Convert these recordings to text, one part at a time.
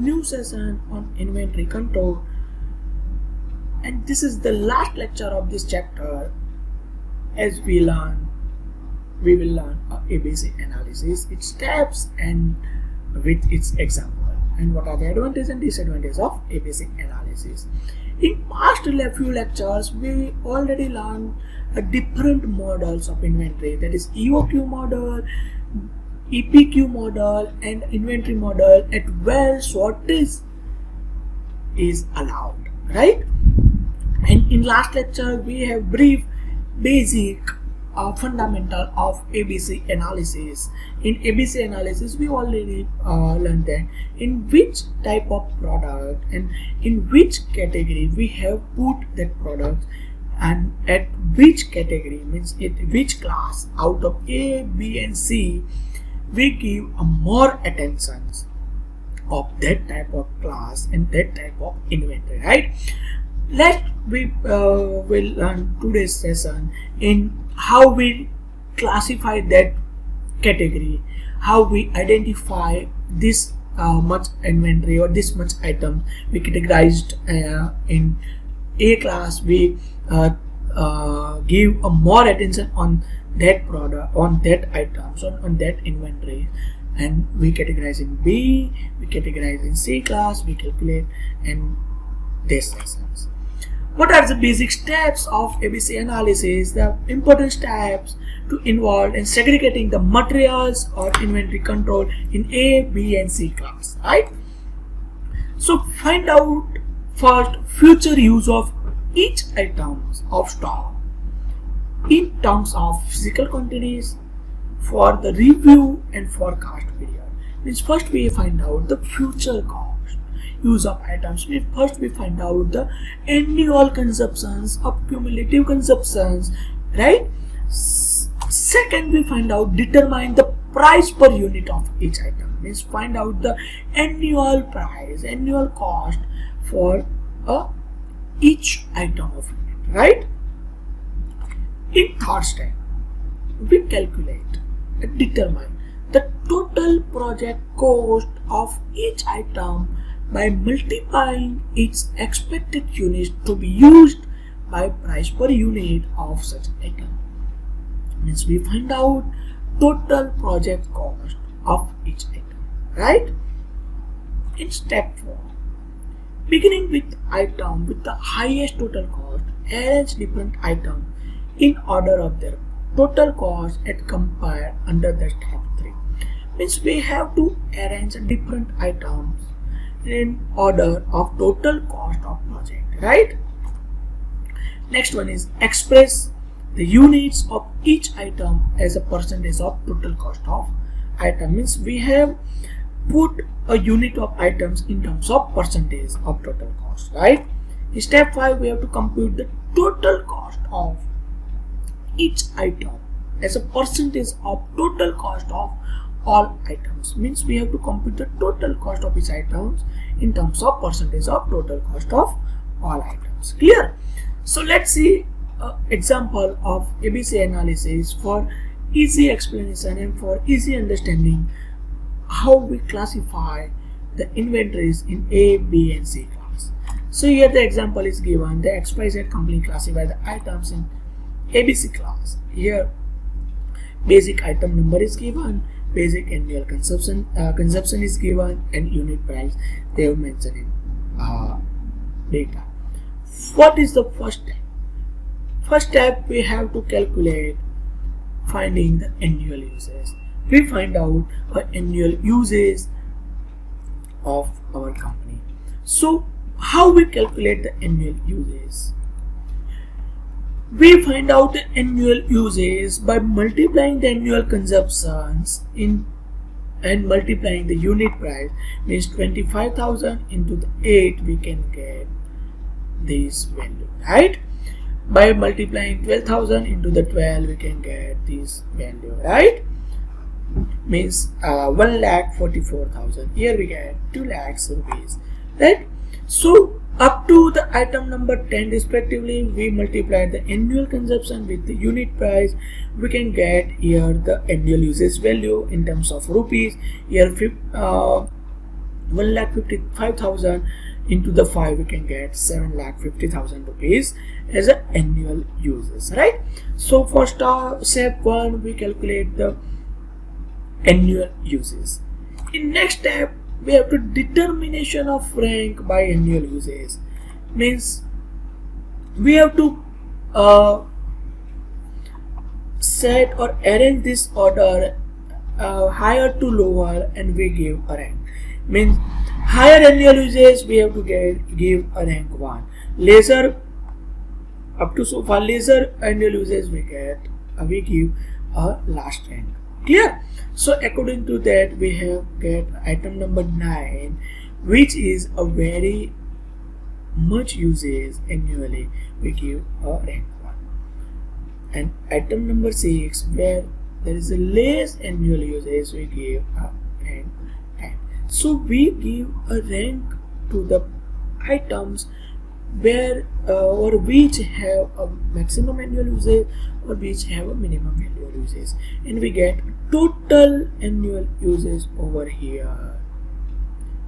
new session on inventory control, and this is the last lecture of this chapter. As we will learn ABC analysis, its steps and with its example, and what are the advantages and disadvantages of ABC analysis. In past few lectures, we already learned different models of inventory, that is EOQ model, EPQ model and inventory model at where shortage is allowed, right? And in last lecture we have brief basic fundamental of ABC analysis. In ABC analysis we already learned that in which type of product and in which category we have put that product, and at which category means at which class out of A, B and C we give more attention of that type of class and that type of inventory, right? We will learn today's session in how we classify that category, how we identify this much inventory or this much item we categorized in A class. We give more attention on that product, on that item, so on that inventory, and we categorize in B, we categorize in C class, we calculate and these lessons. What are the basic steps of ABC analysis? The important steps to involve in segregating the materials or inventory control in A, B and C class, right? So find out first future use of each item of stock in terms of physical quantities for the review and forecast period. Means first we find out the future cost use of items. First we find out the annual consumptions of cumulative consumptions, right? Second we find out determine the price per unit of each item. Means find out the annual price, annual cost for each item of unit, right? In third step we calculate and determine the total project cost of each item by multiplying its expected units to be used by price per unit of such item. Means we find out total project cost of each item, right? In step 4, beginning with item with the highest total cost, arrange different items in order of their total cost and compare under the step 3. Means we have to arrange different items in order of total cost of project, right? Next one is express the units of each item as a percentage of total cost of item. Means we have put a unit of items in terms of percentage of total cost, right? In step 5 we have to compute the total cost of each item as a percentage of total cost of all items. Means we have to compute the total cost of each items in terms of percentage of total cost of all items. Clear? So let's see example of ABC analysis for easy explanation and for easy understanding how we classify the inventories in A, B and C class. So here the example is given. The XYZ company classify the items in ABC class. Here basic item number is given, basic annual consumption is given, and unit price they have mentioned in data. What is the first step? First step we have to calculate finding the annual uses. We find out annual uses of our company. So how we calculate the annual uses? We find out the annual uses by multiplying the annual consumptions in and multiplying the unit price. Means 25,000 into the 8 we can get this value, right? By multiplying 12,000 into the 12 we can get this value, right? Means 1,44,000. Here we get 2 lakhs rupees, right? So up to the item number 10 respectively, we multiply the annual consumption with the unit price. We can get here the annual usage value in terms of rupees. Here 1,55,000 into the 5, we can get 7,50,000 rupees as a annual uses, right? So for step 1, we calculate the annual uses. In next step, we have to determination of rank by annual uses. Means we have to set or arrange this order higher to lower, and we give a rank. Means higher annual uses we have to give a rank 1. Lesser up to so far lesser annual uses we give a last rank. Clear? So according to that, we have get item number 9, which is a very much uses annually, we give a rank 1. And item number 6, where there is a less annual usage, we give a rank 10. So we give a rank to the items where or which have a maximum annual usage or which have a minimum annual usage, and we get total annual usage over here.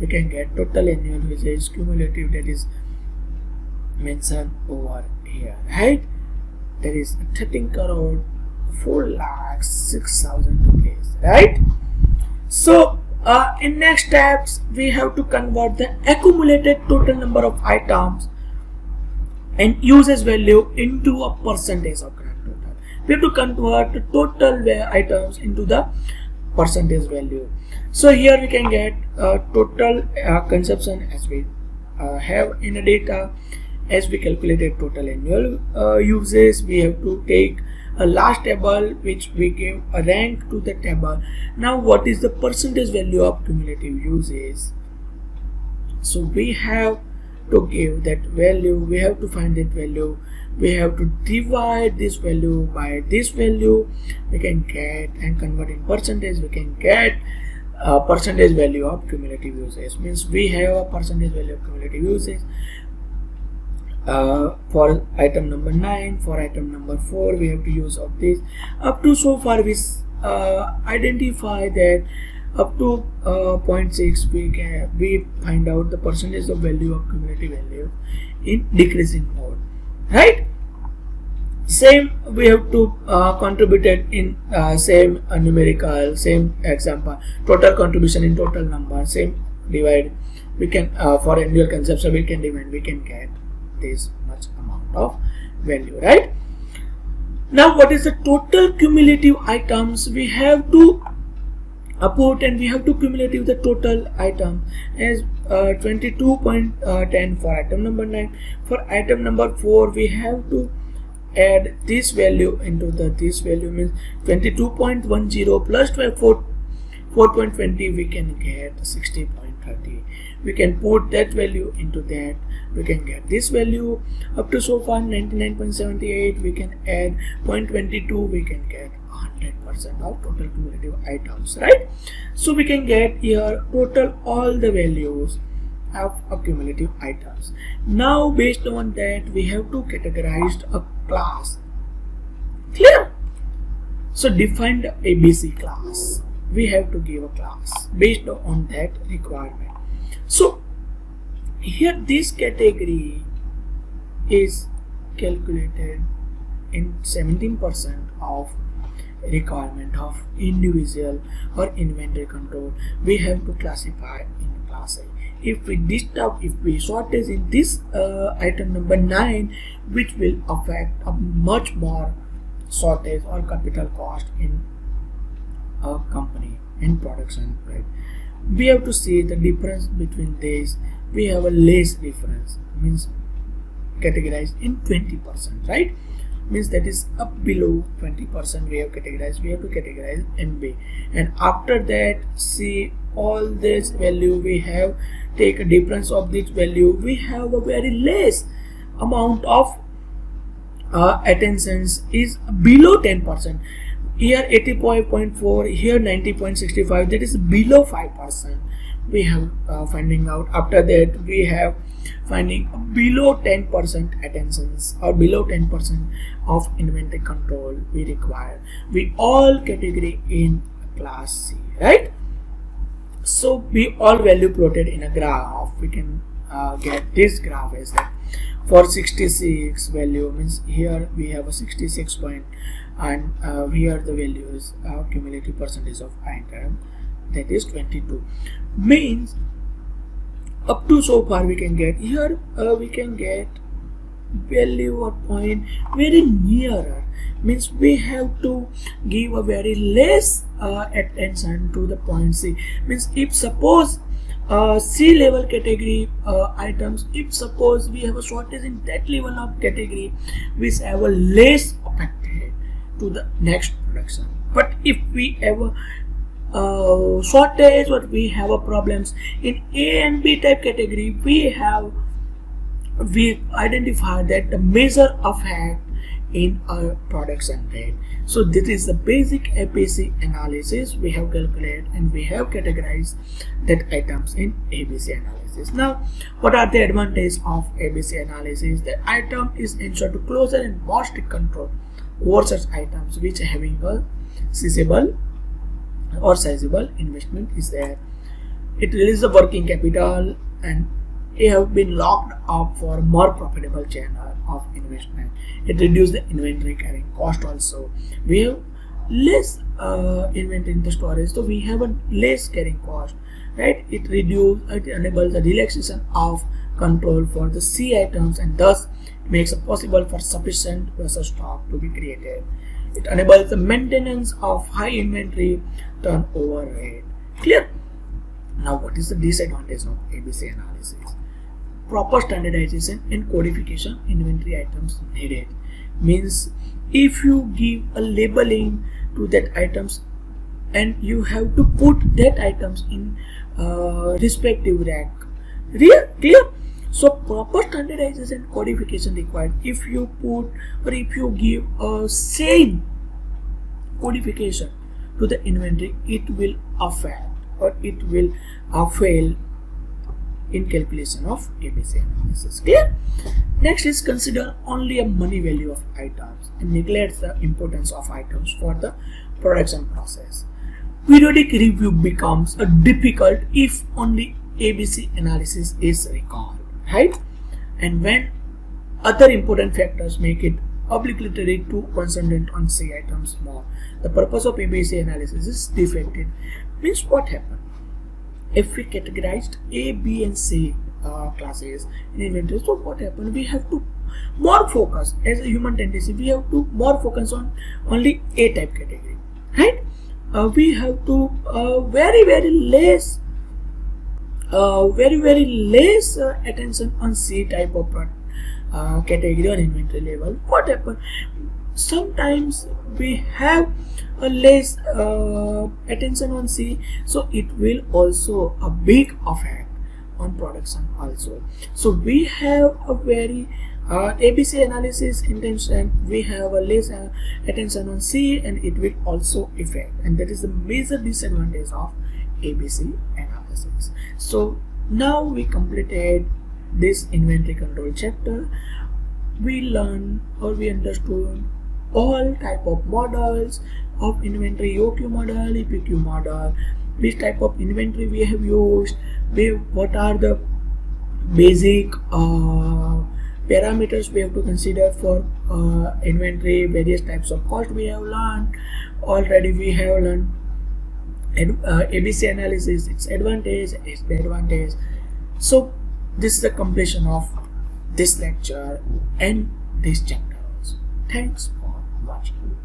We can get total annual usage cumulative, that is mentioned over here, right? There is 13 crore 4,06,000 rupees, right? So in next steps, we have to convert the accumulated total number of items and usage value into a percentage of grand total. We have to convert the total items into the percentage value. So here we can get total consumption as we have in the data. As we calculated total annual usage, we have to take a last table which we give a rank to the table. Now what is the percentage value of cumulative usage? So we have to give that value, we have to find that value, we have to divide this value by this value, we can get and convert in percentage, we can get a percentage value of cumulative usage. Means we have a percentage value of cumulative usage for item number 9, for item number 4 we have to use of this. Up to so far we identify that up to 0.6 we find out the percentage of value of cumulative value in decreasing mode, right? Same we have to contribute it in same numerical, same example, total contribution in total number, same divide. We can for annual consumption we can divide, we can get this much amount of value, right? Now what is the total cumulative items we have to put, and we have to cumulative the total item as 22.10 for item number 9. For item number 4 we have to add this value into this value, means 22.10 plus 4.20 we can get 60.30. We can put that value into that, we can get this value. Up to so far 99.78 we can add 0.22, we can get 100% of total cumulative items, right? So we can get here total all the values of cumulative items. Now based on that we have to categorize a class. Clear? So define the ABC class, we have to give a class based on that requirement. So here this category is calculated in 17% of requirement of individual or inventory control. We have to classify in class A. If we disturb, if we shortage in this item number 9, which will affect a much more shortage or capital cost in a company in production, right? We have to see the difference between these. We have a less difference, means categorized in 20%, right? Means that is up below 20% we have categorized, we have to categorize NB, and after that see all this value we have take a difference of this value, we have a very less amount of attentions is below 10%. Here 80.4, here 90.65, that is below 5%. We have finding out. After that we have finding below 10% attentions or below 10% of inventory control we require. We all category in class C, right? So we all value plotted in a graph. We can get this graph as that for 66 value means here we have a 66 point, and here the value is cumulative percentage of item, that is 22. Means up to so far we can get here we can get value or point very nearer, means we have to give a very less attention to the point C. Means if suppose C level category items, if suppose we have a shortage in that level of category, we have a less affected to the next production. But if we have a shortage or we have a problems in A and B type category, we identify that the major effect in our production rate. So this is the basic ABC analysis we have calculated, and we have categorized that items in ABC analysis. Now, what are the advantages of ABC analysis? The item is ensured to closer and more strict control over such items which having a sizable or sizable investment is there. It releases the working capital, and they have been locked up for more profitable channel of investment. It reduces the inventory carrying cost also. We have less inventory in the storage, so we have a less carrying cost, right? It enables the relaxation of control for the C items, and thus makes it possible for sufficient versus stock to be created. It enables the maintenance of high inventory turnover rate. Clear? Now, what is the disadvantage of ABC analysis? Proper standardization and codification inventory items needed. Means if you give a labeling to that items, and you have to put that items in respective rack. Clear? So proper standardization and codification required. If you put or if you give a same codification to the inventory, it will affect or it will fail in calculation of ABC analysis. Clear? Next is consider only a money value of items and neglects the importance of items for the production process. Periodic review becomes difficult if only ABC analysis is recalled, right? And when other important factors make it obligatory to concentrate on C items more, the purpose of ABC analysis is defective. Means what happened? If we categorized A, B and C classes in inventory, so what happened? We have to more focus, as a human tendency, we have to more focus on only A type category, right? We have to very less attention on C type of category or inventory level. What happened? Sometimes we have a less attention on C, so it will also a big effect on production also. So we have a very ABC analysis intention, we have a less attention on C, and it will also affect, and that is the major disadvantage of ABC analysis. So now we completed this inventory control chapter. We learned or we understood all type of models of inventory: OQ model, EPQ model, which type of inventory we have used, what are the basic parameters we have to consider for inventory, various types of cost we have learned. Already we have learned ABC analysis, its advantage and its disadvantage. So this is the completion of this lecture and this chapter also. Thanks for watching.